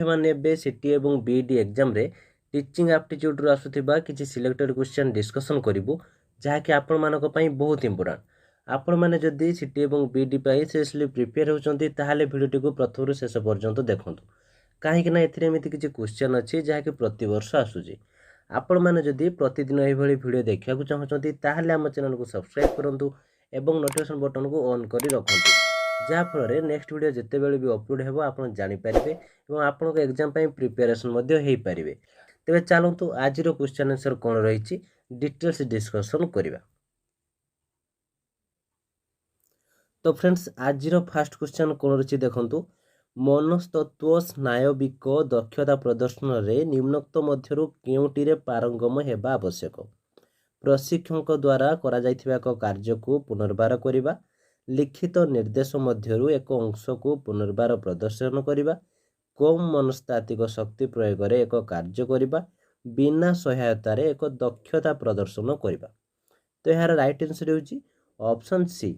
ମାନେ ଏବେ ସିଟି ଏବଂ ବିଇଡି ଏକ୍ଜାମରେ ଟିଚିଂ ଆପ୍ଟିଚ୍ୟୁଡ଼ରୁ ଆସୁଥିବା କିଛି ସିଲେକ୍ଟେଡ୍ କ୍ୱେଶ୍ଚନ୍ ଡିସ୍କସନ୍ କରିବୁ, ଯାହାକି ଆପଣମାନଙ୍କ ପାଇଁ ବହୁତ ଇମ୍ପୋର୍ଟାଣ୍ଟ। ଆପଣମାନେ ଯଦି ସିଟି ଏବଂ ବିଇଡି ପାଇଁ ସିରିୟସଲି ପ୍ରିପେୟାର ହେଉଛନ୍ତି, ତାହେଲେ ଭିଡ଼ିଓଟିକୁ ପ୍ରଥମରୁ ଶେଷ ପର୍ଯ୍ୟନ୍ତ ଦେଖନ୍ତୁ, କାହିଁକିନା ଏଥିରେ ଏମିତି କିଛି କ୍ୱେଶ୍ଚନ୍ ଅଛି ଯାହାକି ପ୍ରତିବର୍ଷ ଆସୁଛି। ଆପଣମାନେ ଯଦି ପ୍ରତିଦିନ ଏହିଭଳି ଭିଡ଼ିଓ ଦେଖିବାକୁ ଚାହୁଁଛନ୍ତି, ତାହେଲେ ଆମ ଚ୍ୟାନେଲକୁ ସବସ୍କ୍ରାଇବ୍ କରନ୍ତୁ ଏବଂ ନୋଟିଫିକେସନ୍ ବଟନକୁ ଅନ୍ କରି ରଖନ୍ତୁ, ଯାହାଫଳରେ ନେକ୍ସଟ ଭିଡ଼ିଓ ଯେତେବେଳେ ବି ଅପଲୋଡ଼ ହେବ ଆପଣ ଜାଣିପାରିବେ ଏବଂ ଆପଣଙ୍କ ଏକ୍ଜାମ ପାଇଁ ପ୍ରିପାରେସନ୍ ମଧ୍ୟ ହୋଇପାରିବେ। ତେବେ ଚାଲନ୍ତୁ ଆଜିର କ୍ୱେଶ୍ଚନ୍ ଆନ୍ସର୍ କ'ଣ ରହିଛି ଡିଟେଲ୍ସ ଡିସ୍କସନ୍ କରିବା। ତ ଫ୍ରେଣ୍ଡସ୍, ଆଜିର ଫାଷ୍ଟ କ୍ୱେଶ୍ଚନ୍ କ'ଣ ରହିଛି ଦେଖନ୍ତୁ। ମନସ୍ତତ୍ତ୍ୱ ସ୍ନାୟବିକ ଦକ୍ଷତା ପ୍ରଦର୍ଶନରେ ନିମ୍ନୋକ୍ତ ମଧ୍ୟରୁ କେଉଁଟିରେ ପାରଙ୍ଗମ ହେବା ଆବଶ୍ୟକ? ପ୍ରଶିକ୍ଷକଙ୍କ ଦ୍ୱାରା କରାଯାଇଥିବା ଏକ କାର୍ଯ୍ୟକୁ ପୁନର୍ବାର କରିବା, ଲିଖିତ ନିର୍ଦ୍ଦେଶ ମଧ୍ୟରୁ ଏକ ଅଂଶକୁ ପୁନର୍ବାର ପ୍ରଦର୍ଶନ କରିବା, କମ୍ ମନସ୍ତାତ୍ତ୍ୱିକ ଶକ୍ତି ପ୍ରୟୋଗରେ ଏକ କାର୍ଯ୍ୟ କରିବା, ବିନା ସହାୟତାରେ ଏକ ଦକ୍ଷତା ପ୍ରଦର୍ଶନ କରିବା। ତ ଏହାର ରାଇଟ୍ ଆନ୍ସର୍ ହେଉଛି ଅପସନ୍ ସି,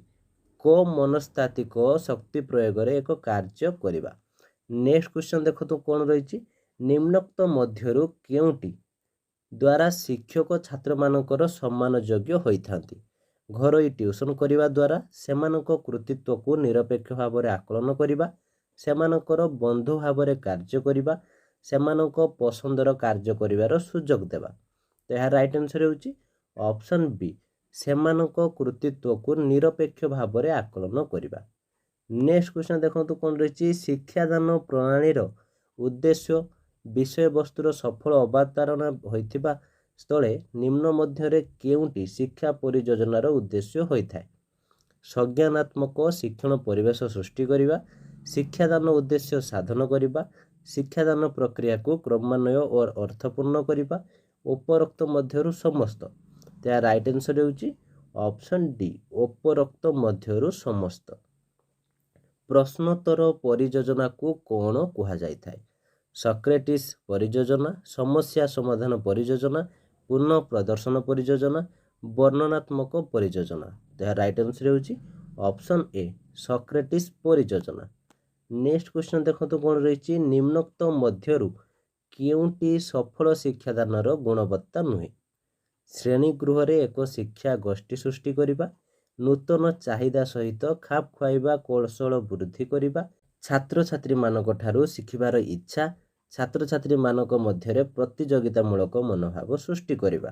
କମ୍ ମନସ୍ତାତ୍ତ୍ୱିକ ଶକ୍ତି ପ୍ରୟୋଗରେ ଏକ କାର୍ଯ୍ୟ କରିବା। ନେକ୍ସଟ କ୍ୱେଶ୍ଚନ୍ ଦେଖନ୍ତୁ କ'ଣ ରହିଛି। ନିମ୍ନୋକ୍ତ ମଧ୍ୟରୁ କେଉଁଟି ଦ୍ୱାରା ଶିକ୍ଷକ ଛାତ୍ରମାନଙ୍କର ସମ୍ମାନ ଯୋଗ୍ୟ ହୋଇଥାନ୍ତି? ଘରୋଇ ଟ୍ୟୁସନ୍ କରିବା ଦ୍ୱାରା, ସେମାନଙ୍କ କୃତିତ୍ୱକୁ ନିରପେକ୍ଷ ଭାବରେ ଆକଳନ କରିବା, ସେମାନଙ୍କର ବନ୍ଧୁ ଭାବରେ କାର୍ଯ୍ୟ କରିବା, ସେମାନଙ୍କ ପସନ୍ଦର କାର୍ଯ୍ୟ କରିବାର ସୁଯୋଗ ଦେବା। ତ ଏହା ରାଇଟ୍ ଆନ୍ସର୍ ହେଉଛି ଅପସନ୍ ବି, ସେମାନଙ୍କ କୃତିତ୍ୱକୁ ନିରପେକ୍ଷ ଭାବରେ ଆକଳନ କରିବା। ନେକ୍ସଟ କ୍ୱେଶ୍ଚନ୍ ଦେଖନ୍ତୁ କ'ଣ ରହିଛି। ଶିକ୍ଷାଦାନ ପ୍ରଣାଳୀର ଉଦ୍ଦେଶ୍ୟ ବିଷୟବସ୍ତୁର ସଫଳ ଅବତାରଣା ହୋଇଥିବା ସ୍ଥଳେ ନିମ୍ନ ମଧ୍ୟରେ କେଉଁଟି ଶିକ୍ଷା ପରିଯୋଜନାର ଉଦ୍ଦେଶ୍ୟ ହୋଇଥାଏ? ସଂଜ୍ଞାନାତ୍ମକ ଶିକ୍ଷଣ ପରିବେଶ ସୃଷ୍ଟି କରିବା, ଶିକ୍ଷାଦାନ ଉଦ୍ଦେଶ୍ୟ ସାଧନ କରିବା, ଶିକ୍ଷାଦାନ ପ୍ରକ୍ରିୟାକୁ କ୍ରମାନ୍ୱୟ ଓ ଅର୍ଥପୂର୍ଣ୍ଣ କରିବା, ଉପରୋକ୍ତ ମଧ୍ୟରୁ ସମସ୍ତ। ଏହା ରାଇଟ୍ ଆନ୍ସର୍ ହେଉଛି ଅପସନ୍ ଡି, ଉପରୋକ୍ତ ମଧ୍ୟରୁ ସମସ୍ତ। ପ୍ରଶ୍ନୋତ୍ତର ପରିଯୋଜନାକୁ କ'ଣ କୁହାଯାଇଥାଏ? ସକ୍ରେଟିସ୍ ପରିଯୋଜନା, ସମସ୍ୟା ସମାଧାନ ପରିଯୋଜନା, ପୁନଃ ପ୍ରଦର୍ଶନ ପରିଯୋଜନା, ବର୍ଣ୍ଣନାତ୍ମକ ପରିଯୋଜନା। ଏହା ରାଇଟ୍ ଆନ୍ସର୍ ହେଉଛି ଅପସନ୍ ଏ, ସକ୍ରେଟିସ୍ ପରିଯୋଜନା। ନେକ୍ସଟ କ୍ୱେଶ୍ଚନ୍ ଦେଖନ୍ତୁ କ'ଣ ରହିଛି। ନିମ୍ନୋକ୍ତ ମଧ୍ୟରୁ କେଉଁଟି ସଫଳ ଶିକ୍ଷାଦାନର ଗୁଣବତ୍ତା ନୁହେଁ? ଶ୍ରେଣୀଗୃହରେ ଏକ ଶିକ୍ଷା ଗୋଷ୍ଠୀ ସୃଷ୍ଟି କରିବା, ନୂତନ ଚାହିଦା ସହିତ ଖାପ ଖୁଆଇବା କୌଶଳ ବୃଦ୍ଧି କରିବା, ଛାତ୍ରଛାତ୍ରୀମାନଙ୍କ ଠାରୁ ଶିଖିବାର ଇଚ୍ଛା, ଛାତ୍ରଛାତ୍ରୀମାନଙ୍କ ମଧ୍ୟରେ ପ୍ରତିଯୋଗିତାମୂଳକ ମନୋଭାବ ସୃଷ୍ଟି କରିବା।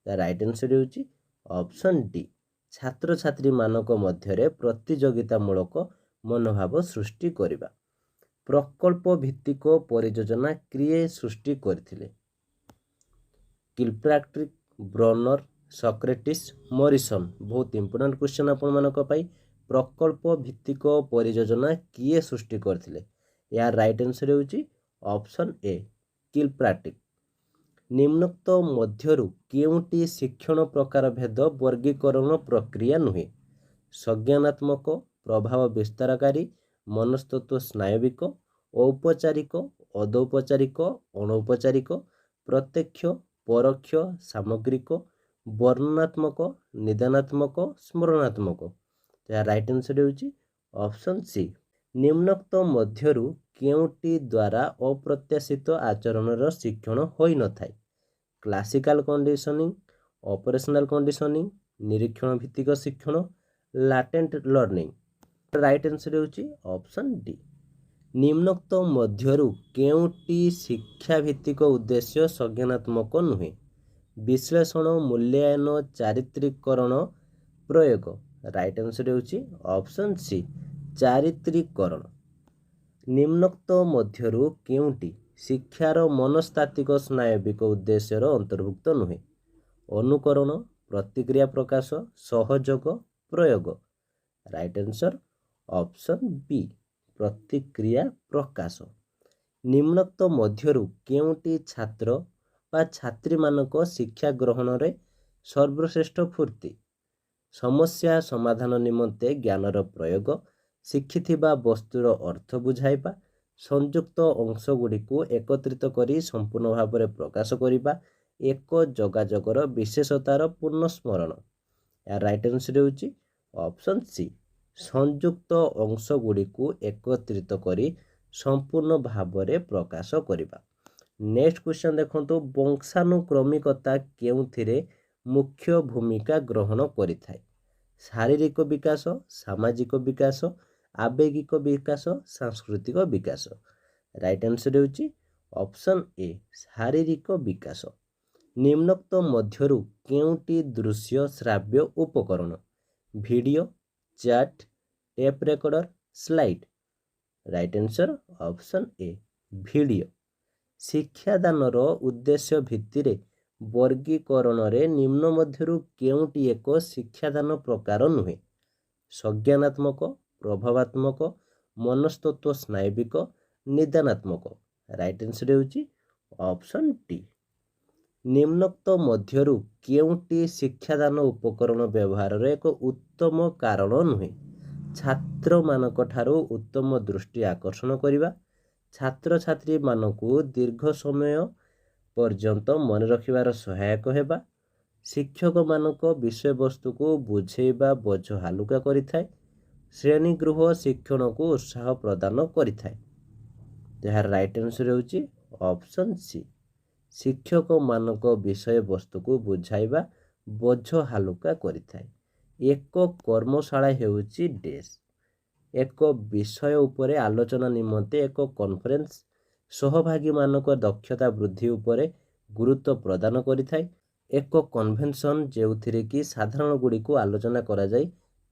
ରାଇଟ୍ ଆନ୍ସର୍ ହେଉଛି ଅପସନ୍ ଡି, ଛାତ୍ରଛାତ୍ରୀମାନଙ୍କ ମଧ୍ୟରେ ପ୍ରତିଯୋଗିତାମୂଳକ ମନୋଭାବ ସୃଷ୍ଟି କରିବା। ପ୍ରକଳ୍ପ ଭିତ୍ତିକ ପରିଯୋଜନା କିଏ ସୃଷ୍ଟି କରିଥିଲେ? କିଲପ୍ରାକ୍ଟ୍ରିକ୍, ବ୍ରନର, ସକ୍ରେଟିସ୍, ମରିସନ୍। ବହୁତ ଇମ୍ପୋର୍ଟାଣ୍ଟ କ୍ୱେଶ୍ଚନ୍ ଆପଣମାନଙ୍କ ପାଇଁ। ପ୍ରକଳ୍ପ ଭିତ୍ତିକ ପରିଯୋଜନା କିଏ ସୃଷ୍ଟି କରିଥିଲେ? ଏହାର ରାଇଟ୍ ଆନ୍ସର୍ ହେଉଛି ଅପସନ୍ ଏ, କିଲପ୍ରାକ୍ଟ୍ରିକ୍। ନିମ୍ନୋକ୍ତ ମଧ୍ୟରୁ କେଉଁଟି ଶିକ୍ଷଣ ପ୍ରକାର ଭେଦ ବର୍ଗୀକରଣ ପ୍ରକ୍ରିୟା ନୁହେଁ? ସଂଜ୍ଞାନାତ୍ମକ, ପ୍ରଭାବ ବିସ୍ତାରକାରୀ, ମନସ୍ତତ୍ତ୍ୱ ସ୍ନାୟବିକ, ଔପଚାରିକ, ଅଦୌପଚାରିକ, ଅଣୌପଚାରିକ, ପ୍ରତ୍ୟକ୍ଷ, ପରୋକ୍ଷ, ସାମଗ୍ରିକ, ବର୍ଣ୍ଣନାତ୍ମକ, ନିଦାନାତ୍ମକ, ସ୍ମରଣାତ୍ମକ। ଏହା ରାଇଟ୍ ଆନ୍ସର୍ ହେଉଛି ଅପସନ୍ ସି। ନିମ୍ନୋକ୍ତ ମଧ୍ୟରୁ କେଉଁଟି ଦ୍ୱାରା ଅପ୍ରତ୍ୟାଶିତ ଆଚରଣର ଶିକ୍ଷଣ ହୋଇନଥାଏ? କ୍ଲାସିକାଲ କଣ୍ଡିସନିଂ, ଅପରେସନାଲ କଣ୍ଡିସନିଂ, ନିରୀକ୍ଷଣ ଭିତ୍ତିକ ଶିକ୍ଷଣ, ଲାଟେଣ୍ଟ ଲର୍ଣ୍ଣିଂ। ରାଇଟ୍ ଆନ୍ସର୍ ହେଉଛି ଅପସନ୍ ଡି। ନିମ୍ନୋକ୍ତ ମଧ୍ୟରୁ କେଉଁଟି ଶିକ୍ଷାଭିତ୍ତିକ ଉଦ୍ଦେଶ୍ୟ ସଂଜ୍ଞାନାତ୍ମକ ନୁହେଁ? ବିଶ୍ଳେଷଣ, ମୂଲ୍ୟାୟନ, ଚାରିତ୍ରିକରଣ, ପ୍ରୟୋଗ। ରାଇଟ୍ ଆନ୍ସର୍ ହେଉଛି ଅପସନ୍ ସି, ଚାରିତ୍ରିକରଣ। ନିମ୍ନୋକ୍ତ ମଧ୍ୟରୁ କେଉଁଟି ଶିକ୍ଷାର ମନସ୍ତାତ୍ତ୍ୱିକ ସ୍ନାୟବିକ ଉଦ୍ଦେଶ୍ୟର ଅନ୍ତର୍ଭୁକ୍ତ ନୁହେଁ? ଅନୁକରଣ, ପ୍ରତିକ୍ରିୟା ପ୍ରକାଶ, ସହଯୋଗ, ପ୍ରୟୋଗ। ରାଇଟ୍ ଆନ୍ସର୍ ଅପସନ୍ ବି, ପ୍ରତିକ୍ରିୟା ପ୍ରକାଶ। ନିମ୍ନୋକ୍ତ ମଧ୍ୟରୁ କେଉଁଟି ଛାତ୍ର ବା ଛାତ୍ରୀମାନଙ୍କ ଶିକ୍ଷା ଗ୍ରହଣରେ ସର୍ବଶ୍ରେଷ୍ଠ ଫୂର୍ତ୍ତି? ସମସ୍ୟା ସମାଧାନ ନିମନ୍ତେ ଜ୍ଞାନର ପ୍ରୟୋଗ, ଶିଖିଥିବା ବସ୍ତୁର ଅର୍ଥ ବୁଝାଇବା, ସଂଯୁକ୍ତ ଅଂଶଗୁଡ଼ିକୁ ଏକତ୍ରିତ କରି ସମ୍ପୂର୍ଣ୍ଣ ଭାବରେ ପ୍ରକାଶ କରିବା, ଏକ ଯୋଗାଯୋଗର ବିଶେଷତାର ପୁନଃସ୍ମରଣ। ଏହା ରାଇଟ୍ ଆନ୍ସର୍ ହେଉଛି ଅପସନ୍ ସି, ସଂଯୁକ୍ତ ଅଂଶଗୁଡ଼ିକୁ ଏକତ୍ରିତ କରି संपूर्ण भाव प्रकाश करिबा। नेक्स्ट क्वेश्चन देखंतु वंशानुक्रमिकता केउथिरे मुख्य भूमिका ग्रहण करिथाय। शारीरिक विकास, सामाजिक विकास, आवेगिक विकास, सांस्कृतिक विकास। राइट आंसर होची ऑप्शन ए शारीरिक विकास। निम्नोक्त मध्यरु केउटी दृश्य श्राव्य उपकरण? Video, chart, tape recorder, slide. Right answer option A video. शिक्षादानर उद्देश्य भित्तिरे वर्गीकरण रे निम्न मध्यरु केउटी एक शिक्षादान प्रकार नुहे? संज्ञानात्मक, प्रभावात्मक, मनस्तत्व स्नायविक, निदानात्मक। राइट आंसर होची ऑप्शन डी। निम्नोक्त मध्यरु केउटी शिक्षादान उपकरण व्यवहार एक उत्तम कारण नुहे? छात्र मानक ठारू उत्तम दृष्टि आकर्षण करिबा, छात्र छात्री मानकू दीर्घ समय पर्यंत मन रखिबार सहायक हेबा, शिक्षक मानक विषय वस्तु को बुझेबा बोझ हालुका करिथाय, श्रेणीगृह शिक्षण को उत्साह प्रदान करिथाय। यार राइट आंसर होची ऑप्शन सी शिक्षक मानक विषय वस्तु को बुझाइबा बोझ हालुका करिथाय। एक कर्मशाला हेउची डेस एक विषय उपरे आलोचना निमंते एक कॉन्फ्रेंस सहभागी मानक दक्षता वृद्धि उपरे गुरुत्व प्रदान करिथाय। एक कन्वेंशन जेउथिरे कि साधारण गुडी को आलोचना करा जाय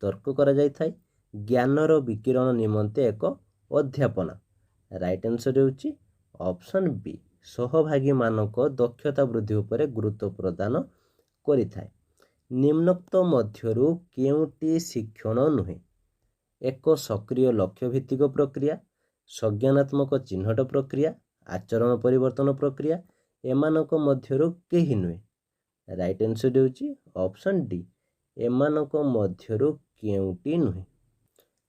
तर्क करा जाय थाय। ज्ञानर विकिरण निमंते एक अध्यापना। राइट आंसर होची ऑप्शन बी सहभागी मानक दक्षता वृद्धि उपरे गुरुत्व प्रदान करिथाय। निम्नोक्त मध्यरु केउटी शिक्षण नुहे? एक सक्रिय लक्ष्य भित्तिक प्रक्रिया, संज्ञानात्मक चिन्हट प्रक्रिया, आचरण परिवर्तन प्रक्रिया, एमानक मध्यरु केही नुहे? राइट आंसर होची ऑप्शन डी एमानक मध्यरु केउटी नुहे।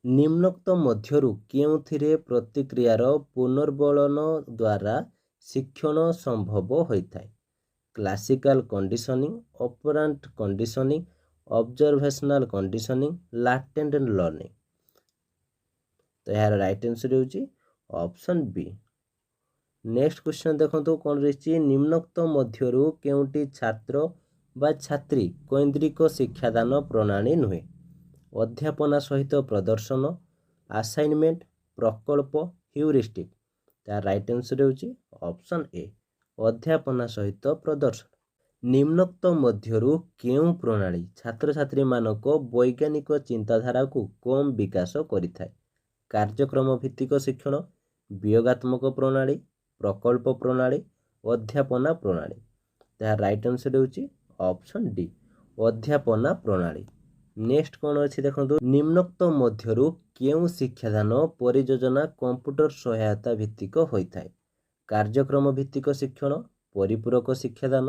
निम्नोक्त मध्यरु केउथिरे प्रतिक्रियार पुनर्बलन द्वारा शिक्षण संभव होइथाय? Classical conditioning, operant conditioning, observational conditioning, latent learning. तो यार राइट आंसर होची ऑप्शन बी। नेक्स्ट क्वेश्चन देखंतु कोन रहिछि निम्नोक्त मध्यरु केउटी छात्र बा छात्री केंद्रिक शिक्षादान प्रणाली नुहे? अध्यापना सहित प्रदर्शन, असाइनमेंट, प्रकल्प, ह्यूरिस्टिक। तार राइट आंसर होची ऑप्शन ए अध्यापना सहित प्रदर्शन। निम्नोक्त मध्यरु केउ प्रणाली छात्र छात्री मानक वैज्ञानिक चिंताधारा को कम विकास करिथाय? कार्यक्रम भित्तिक शिक्षण, वियोगात्मक प्रणाली, प्रकल्प प्रणाली, अध्यापना प्रणाली। तार राइट आंसर होची ऑप्शन डी अध्यापना प्रणाली। नेक्स्ट कोन अछि देखंतु निम्नोक्त मध्यरु केउ शिक्षादान परियोजना कंप्यूटर सहायता भित्तिक होइथाय? कार्यक्रम भित्तिक शिक्षण, परिपूरक शिक्षादान,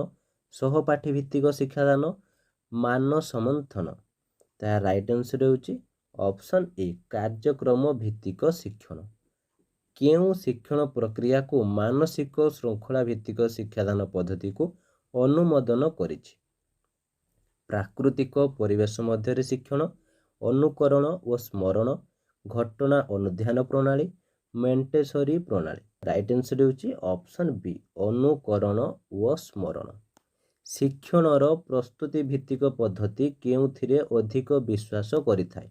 सहपाठी भित्तिक शिक्षादान, मान समंथन। तार राइट आंसर होची ऑप्शन ए कार्यक्रम भित्तिक शिक्षण। केउ शिक्षण प्रक्रिया को मानसिक श्रृंखला भित्तिक शिक्षादान पद्धति को अनुमोदन करिछि? प्राकृतिक परिवेश मध्य शिक्षण, अनुकरण और स्मरण, घटना अनुध्यान प्रणाली, मेंटेसरी प्रणाली। राइट आंसर होची ऑप्शन बी अनुकरण और स्मरण। शिक्षणर प्रस्तुति भित्तिक पद्धति केउथिरे अधिक विश्वास करिथाय?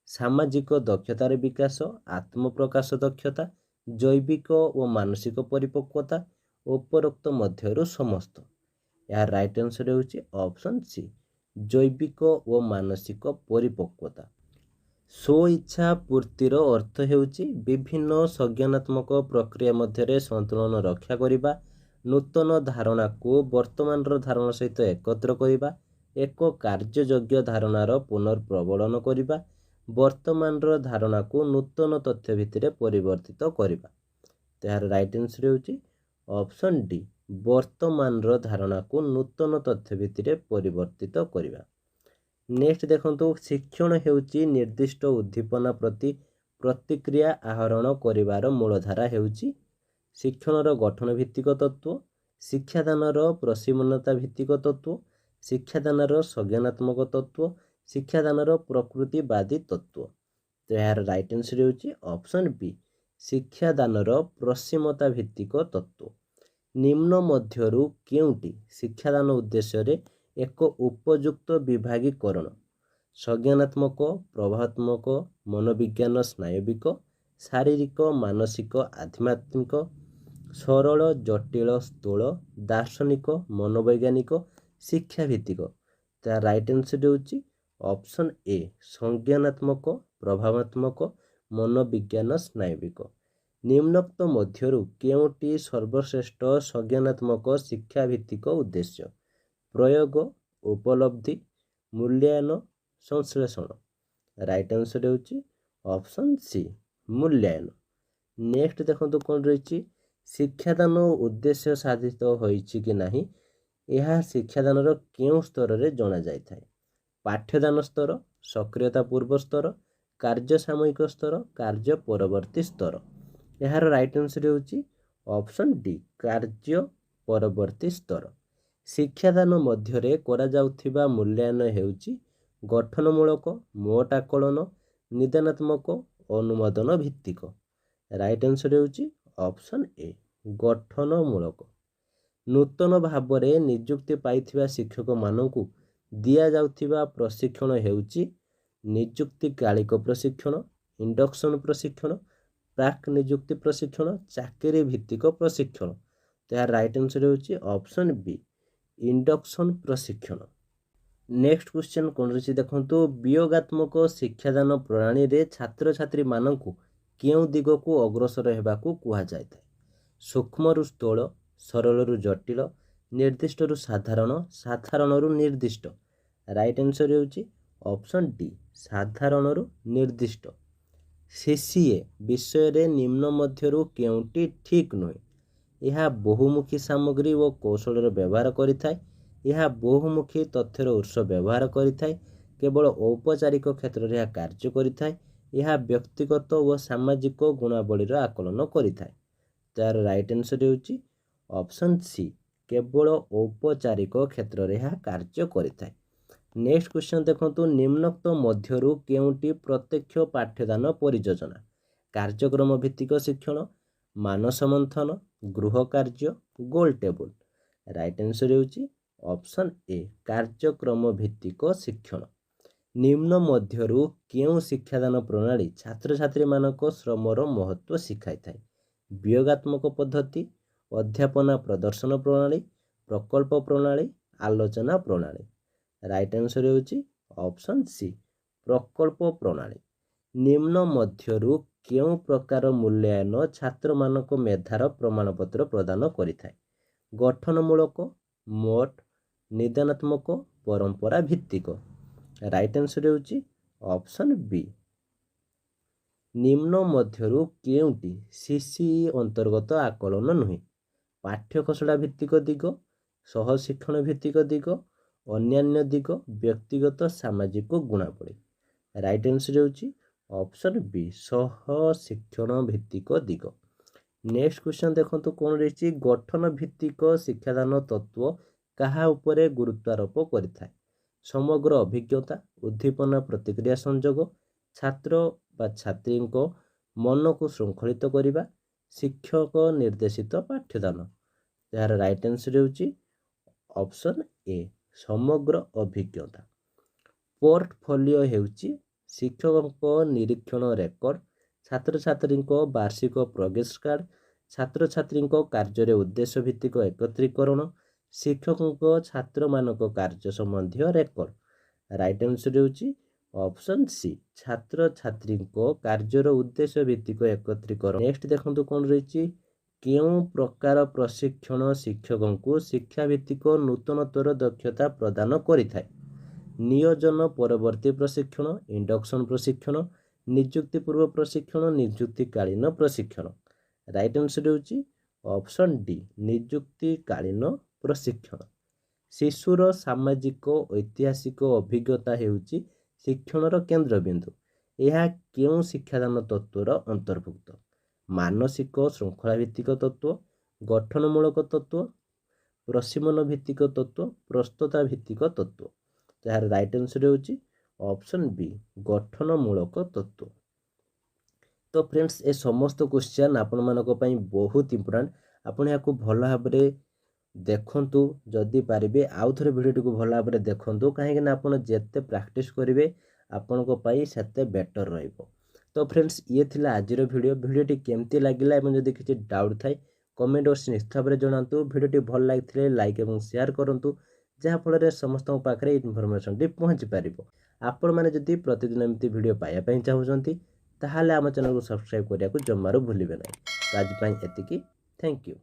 सामाजिक दक्षतार विकास, आत्मप्रकाश दक्षता, जैविक और मानसिक परिपक्वता, उपरोक्त मध्यरु समस्त। यार राइट आंसर होची ऑप्शन सी जैविक और मानसिक परिपक्वता। स्व इच्छा पूर्तिर अर्थ हेउची विभिन्न संज्ञानात्मक प्रक्रिया मध्यरे संतुलन रक्षा करिबा, नूतन धारणा को वर्तमान धारणा सहित एकत्र करिबा, एक कार्ययोग्य धारणार पुनर्प्रबलन करिबा, वर्तमान धारणा को नूतन तथ्य भित्तिरे परिवर्तित करिबा। तार राइट आंसर होची ऑप्शन डी वर्तमान धारणा को नूतन तथ्य भित्तिरे परिवर्तित करिबा। नेक्स्ट देखंतु शिक्षण हेउची निर्दिष्ट उद्दीपना प्रति प्रतिक्रिया आहरण करिवार मूलधारा हेउची शिक्षणर गठन भित्तिक तत्व, शिक्षादानर प्रशिमनता भित्तिक तत्व, शिक्षादानर संज्ञानात्मक तत्व, शिक्षादानर प्रकृतिवादी तत्व। तो यार राइट आंसर होची ऑप्शन बी ଶିକ୍ଷାଦାନର ପ୍ରସୀମତା ଭିତ୍ତିକ ତତ୍ତ୍ୱ। ନିମ୍ନ ମଧ୍ୟରୁ କେଉଁଟି ଶିକ୍ଷାଦାନ ଉଦ୍ଦେଶ୍ୟରେ ଏକ ଉପଯୁକ୍ତ ବିଭାଗୀକରଣ? ସଂଜ୍ଞାନାତ୍ମକ, ପ୍ରଭାବାତ୍ମକ, ମନୋବିଜ୍ଞାନ ସ୍ନାୟବିକ, ଶାରୀରିକ, ମାନସିକ, ଆଧ୍ୟାତ୍ମିକ, ସରଳ, ଜଟିଳ, ସ୍ଥୂଳ, ଦାର୍ଶନିକ, ମନୋବୈଜ୍ଞାନିକ, ଶିକ୍ଷାଭିତ୍ତିକ। ତା ରାଇଟ୍ ଆନ୍ସର୍ ହେଉଛି ଅପସନ୍ ଏ ସଂଜ୍ଞାନାତ୍ମକ, ପ୍ରଭାବାତ୍ମକ, ମନୋବିଜ୍ଞାନ ସ୍ନାୟବିକ। ନିମ୍ନୋକ୍ତ ମଧ୍ୟରୁ କେଉଁଟି ସର୍ବଶ୍ରେଷ୍ଠ ସଂଜ୍ଞାନାତ୍ମକ ଶିକ୍ଷାଭିତ୍ତିକ ଉଦ୍ଦେଶ୍ୟ? ପ୍ରୟୋଗ, ଉପଲବ୍ଧି, ମୂଲ୍ୟାୟନ, ସଂଶ୍ଳେଷଣ। ରାଇଟ୍ ଆନ୍ସର୍ ହେଉଛି ଅପସନ୍ ସି ମୂଲ୍ୟାୟନ। ନେକ୍ସଟ ଦେଖନ୍ତୁ କ'ଣ ରହିଛି, ଶିକ୍ଷାଦାନ ଉଦ୍ଦେଶ୍ୟ ସାଧିତ ହୋଇଛି କି ନାହିଁ ଏହା ଶିକ୍ଷାଦାନର କେଉଁ ସ୍ତରରେ ଜଣାଯାଇଥାଏ? ପାଠ୍ୟଦାନ ସ୍ତର, ସକ୍ରିୟତା ପୂର୍ବ ସ୍ତର, କାର୍ଯ୍ୟ ସାମୟିକ ସ୍ତର, କାର୍ଯ୍ୟ ପରବର୍ତ୍ତୀ ସ୍ତର। ଏହାର ରାଇଟ୍ ଆନ୍ସର୍ ହେଉଛି ଅପସନ୍ ଡି କାର୍ଯ୍ୟ ପରବର୍ତ୍ତୀ ସ୍ତର। ଶିକ୍ଷାଦାନ ମଧ୍ୟରେ କରାଯାଉଥିବା ମୂଲ୍ୟାୟନ ହେଉଛି ଗଠନମୂଳକ, ମୋଟ ଆକଳନ, ନିଦାନାତ୍ମକ, ଅନୁମୋଦନ ଭିତ୍ତିକ। ରାଇଟ୍ ଆନ୍ସର୍ ହେଉଛି ଅପସନ୍ ଏ ଗଠନମୂଳକ। ନୂତନ ଭାବରେ ନିଯୁକ୍ତି ପାଇଥିବା ଶିକ୍ଷକମାନଙ୍କୁ ଦିଆଯାଉଥିବା ପ୍ରଶିକ୍ଷଣ ହେଉଛି ନିଯୁକ୍ତିକାଳିକ ପ୍ରଶିକ୍ଷଣ, ଇଣ୍ଡକ୍ସନ୍ ପ୍ରଶିକ୍ଷଣ, ପ୍ରାକ୍ ନିଯୁକ୍ତି ପ୍ରଶିକ୍ଷଣ, ଚାକିରି ଭିତ୍ତିକ ପ୍ରଶିକ୍ଷଣ। ତ ଏହାର ରାଇଟ୍ ଆନ୍ସର୍ ହେଉଛି ଅପସନ୍ ବି ଇଣ୍ଡକ୍ସନ୍ ପ୍ରଶିକ୍ଷଣ। ନେକ୍ସଟ କ୍ୱେଶ୍ଚନ୍ କ'ଣ ରହିଛି ଦେଖନ୍ତୁ, ବିୟୋଗାତ୍ମକ ଶିକ୍ଷାଦାନ ପ୍ରଣାଳୀରେ ଛାତ୍ରଛାତ୍ରୀମାନଙ୍କୁ କେଉଁ ଦିଗକୁ ଅଗ୍ରସର ହେବାକୁ କୁହାଯାଇଥାଏ? ସୂକ୍ଷ୍ମରୁ ସ୍ଥୂଳ, ସରଳରୁ ଜଟିଳ, ନିର୍ଦ୍ଦିଷ୍ଟରୁ ସାଧାରଣ, ସାଧାରଣରୁ ନିର୍ଦ୍ଦିଷ୍ଟ। ରାଇଟ୍ ଆନ୍ସର୍ ହେଉଛି ଅପସନ୍ ଡି ସାଧାରଣରୁ ନିର୍ଦ୍ଦିଷ୍ଟ। ସିସିଏ ବିଷୟରେ ନିମ୍ନ ମଧ୍ୟରୁ କେଉଁଟି ଠିକ୍ ନୁହେଁ? ଏହା ବହୁମୁଖୀ ସାମଗ୍ରୀ ଓ କୌଶଳର ବ୍ୟବହାର କରିଥାଏ। ଏହା ବହୁମୁଖୀ ତଥ୍ୟର ଉତ୍ସ ବ୍ୟବହାର କରିଥାଏ। କେବଳ ଔପଚାରିକ କ୍ଷେତ୍ରରେ ଏହା କାର୍ଯ୍ୟ କରିଥାଏ। ଏହା ବ୍ୟକ୍ତିଗତ ଓ ସାମାଜିକ ଗୁଣାବଳୀର ଆକଳନ କରିଥାଏ। ତାର ରାଇଟ୍ ଆନ୍ସର୍ ହେଉଛି ଅପସନ୍ ସି କେବଳ ଔପଚାରିକ କ୍ଷେତ୍ରରେ ଏହା କାର୍ଯ୍ୟ କରିଥାଏ। ନେକ୍ସଟ କ୍ୱେଶ୍ଚନ୍ ଦେଖନ୍ତୁ, ନିମ୍ନୋକ୍ତ ମଧ୍ୟରୁ କେଉଁଟି ପ୍ରତ୍ୟକ୍ଷ ପାଠ୍ୟଦାନ ପରିଯୋଜନା? କାର୍ଯ୍ୟକ୍ରମ ଭିତ୍ତିକ ଶିକ୍ଷଣ, ମାନସ ମନ୍ଥନ, ଗୃହ କାର୍ଯ୍ୟ, ଗୋଲ ଟେବୁଲ। ରାଇଟ୍ ଆନ୍ସର୍ ହେଉଛି ଅପସନ୍ ଏ କାର୍ଯ୍ୟକ୍ରମ ଭିତ୍ତିକ ଶିକ୍ଷଣ। ନିମ୍ନ ମଧ୍ୟରୁ କେଉଁ ଶିକ୍ଷାଦାନ ପ୍ରଣାଳୀ ଛାତ୍ରଛାତ୍ରୀମାନଙ୍କ ଶ୍ରମର ମହତ୍ତ୍ୱ ଶିଖାଇଥାଏ? ବିୟୋଗାତ୍ମକ ପଦ୍ଧତି, ଅଧ୍ୟାପନା ପ୍ରଦର୍ଶନ ପ୍ରଣାଳୀ, ପ୍ରକଳ୍ପ ପ୍ରଣାଳୀ, ଆଲୋଚନା ପ୍ରଣାଳୀ। ରାଇଟ୍ ଆନ୍ସର୍ ହେଉଛି ଅପସନ୍ ସି ପ୍ରକଳ୍ପ ପ୍ରଣାଳୀ। ନିମ୍ନ ମଧ୍ୟରୁ କେଉଁ ପ୍ରକାର ମୂଲ୍ୟାୟନ ଛାତ୍ରମାନଙ୍କ ମେଧାର ପ୍ରମାଣପତ୍ର ପ୍ରଦାନ କରିଥାଏ? ଗଠନମୂଳକ, ମୋଟ, ନିଦାନାତ୍ମକ, ପରମ୍ପରା ଭିତ୍ତିକ। ରାଇଟ୍ ଆନ୍ସର୍ ହେଉଛି ଅପସନ୍ ବି। ନିମ୍ନ ମଧ୍ୟରୁ କେଉଁଟି ସିସିଇ ଅନ୍ତର୍ଗତ ଆକଳନ ନୁହେଁ? ପାଠ୍ୟ ଖସଡ଼ା ଭିତ୍ତିକ ଦିଗ, ସହଶିକ୍ଷଣ ଭିତ୍ତିକ ଦିଗ, ଅନ୍ୟାନ୍ୟ ଦିଗ, ବ୍ୟକ୍ତିଗତ ସାମାଜିକ ଗୁଣାବଳୀ। ରାଇଟ୍ ଆନ୍ସର୍ ହେଉଛି ଅପସନ୍ ବି ସହଶିକ୍ଷଣ ଭିତ୍ତିକ ଦିଗ। ନେକ୍ସଟ କ୍ୱେଶ୍ଚନ୍ ଦେଖନ୍ତୁ କ'ଣ ରହିଛି, ଗଠନ ଭିତ୍ତିକ ଶିକ୍ଷାଦାନ ତତ୍ତ୍ୱ କାହା ଉପରେ ଗୁରୁତ୍ୱାରୋପ କରିଥାଏ? ସମଗ୍ର ଅଭିଜ୍ଞତା, ଉଦ୍ଦୀପନା ପ୍ରତିକ୍ରିୟା ସଂଯୋଗ, ଛାତ୍ର ବା ଛାତ୍ରୀଙ୍କ ମନକୁ ଶୃଙ୍ଖଳିତ କରିବା, ଶିକ୍ଷକ ନିର୍ଦ୍ଦେଶିତ ପାଠ୍ୟଦାନ। ଏହାର ରାଇଟ୍ ଆନ୍ସର୍ ହେଉଛି ଅପସନ୍ ଏ ସମଗ୍ର ଅଭିଜ୍ଞତା। ପୋର୍ଟଫୋଲିଓ ହେଉଛି ଶିକ୍ଷକଙ୍କ ନିରୀକ୍ଷଣ ରେକର୍ଡ, ଛାତ୍ରଛାତ୍ରୀଙ୍କ ବାର୍ଷିକ ପ୍ରୋଗ୍ରେସ୍ କାର୍ଡ଼, ଛାତ୍ରଛାତ୍ରୀଙ୍କ କାର୍ଯ୍ୟରେ ଉଦ୍ଦେଶ୍ୟ ଭିତ୍ତିକ ଏକତ୍ରୀକରଣ, ଶିକ୍ଷକଙ୍କ ଛାତ୍ରମାନଙ୍କ କାର୍ଯ୍ୟ ସମ୍ବନ୍ଧୀୟ ରେକର୍ଡ। ରାଇଟ୍ ଆନ୍ସର୍ ହେଉଛି ଅପସନ୍ ସି ଛାତ୍ରଛାତ୍ରୀଙ୍କ କାର୍ଯ୍ୟର ଉଦ୍ଦେଶ୍ୟ ଭିତ୍ତିକ ଏକତ୍ରୀକରଣ। ନେକ୍ସଟ ଦେଖନ୍ତୁ କ'ଣ ରହିଛି, କେଉଁ ପ୍ରକାର ପ୍ରଶିକ୍ଷଣ ଶିକ୍ଷକଙ୍କୁ ଶିକ୍ଷାଭିତ୍ତିକ ନୂତନତ୍ୱର ଦକ୍ଷତା ପ୍ରଦାନ କରିଥାଏ? ନିୟୋଜନ ପରବର୍ତ୍ତୀ ପ୍ରଶିକ୍ଷଣ, ଇଣ୍ଡକ୍ସନ୍ ପ୍ରଶିକ୍ଷଣ, ନିଯୁକ୍ତି ପୂର୍ବ ପ୍ରଶିକ୍ଷଣ, ନିଯୁକ୍ତିକାଳୀନ ପ୍ରଶିକ୍ଷଣ। ରାଇଟ୍ ଆନ୍ସର୍ ହେଉଛି ଅପସନ୍ ଡି ନିଯୁକ୍ତିକାଳୀନ ପ୍ରଶିକ୍ଷଣ। ଶିଶୁର ସାମାଜିକ ଐତିହାସିକ ଅଭିଜ୍ଞତା ହେଉଛି ଶିକ୍ଷଣର କେନ୍ଦ୍ରବିନ୍ଦୁ। ଏହା କେଉଁ ଶିକ୍ଷାଦାନ ତତ୍ତ୍ୱର ଅନ୍ତର୍ଭୁକ୍ତ? ମାନସିକ ଶୃଙ୍ଖଳା ଭିତ୍ତିକ ତତ୍ତ୍ୱ, ଗଠନମୂଳକ ତତ୍ତ୍ୱ, ପ୍ରଶମନ ଭିତ୍ତିକ ତତ୍ତ୍ୱ, ପ୍ରସ୍ତୁତା ଭିତ୍ତିକ ତତ୍ତ୍ୱ। ଏହାର ରାଇଟ୍ ଆନ୍ସର୍ ହେଉଛି ଅପସନ୍ ବି ଗଠନମୂଳକ ତତ୍ତ୍ୱ। तो फ्रेंड्स ए समस्त क्वेश्चन आपको बहुत इंपोर्टेंट। आपण या भल भाव देखंतु जदि पारिबे आउ थरे भिडियो को भल भाव देखंतु कहीं आपण जेते प्रैक्टिस करेंगे आपनको पाई सेते बेटर रहइबो। तो फ्रेंड्स ये थिला आजिर भिडियोटी केमती लागिला एवं जदि किछि डाउट थाए कमेंट बॉक्स निश्चित भाव जणातु। भिडियोटी भल लागिथिले लाइक एवं शेयर करंतु जहाँ फल समस्त पाखे इनफॉरमेशन टी पहुँची पारिबो। आपण माने जदि प्रतिदिन एमती भिडियो पाइबा पई चाहुचंती ताहाले आम चैनल को सब्सक्राइब करिया को जमारू भूलिबे नहीं। तो आज पई एतिकी। Thank you.